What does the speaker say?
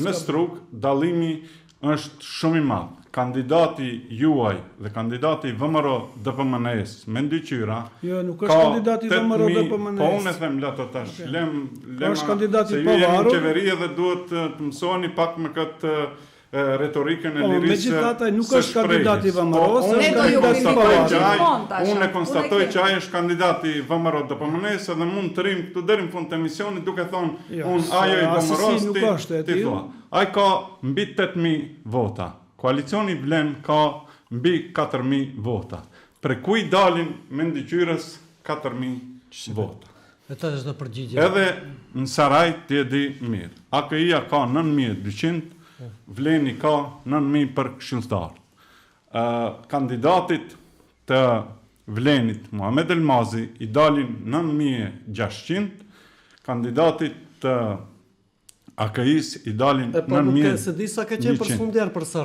mes rrugë dallimi është shumë i madh. Kandidati juaj dhe kandidati VMRO DPMNE-s me ndyqyra. Jo, nuk është kandidati VMRO DPMNE-s. Po unë them lato tash. Është kandidati i pavarur. Se ju jeni në qeveri dhe duhet të mësoni pak me këtë retorikën e lirisë. Megjithatë nuk është kandidati VMRO-s, unë e konstatoj që ai është kandidati VMRO DPMNE-s dhe mund të rrim këtu deri në fund të emisionit duke thonë unë ajo i VMRO-s ti thua. Ai ka mbi 8000 vota. Koalicioni vlen ka mbi 4000 vota. Për kuj dalin me ndyqyrës 4000 vota. Edhe në Saraj ti e di mirë. AKI-ja ka 9200, Vleni ka 9000 për këshilltar. Kandidatit të Vlenit, Muhamet Elmazi, i dalin 9600, kandidatit të AKI-s i dalin 9100. Po nuk e se di sa ka qenë përfundjar për Saraj.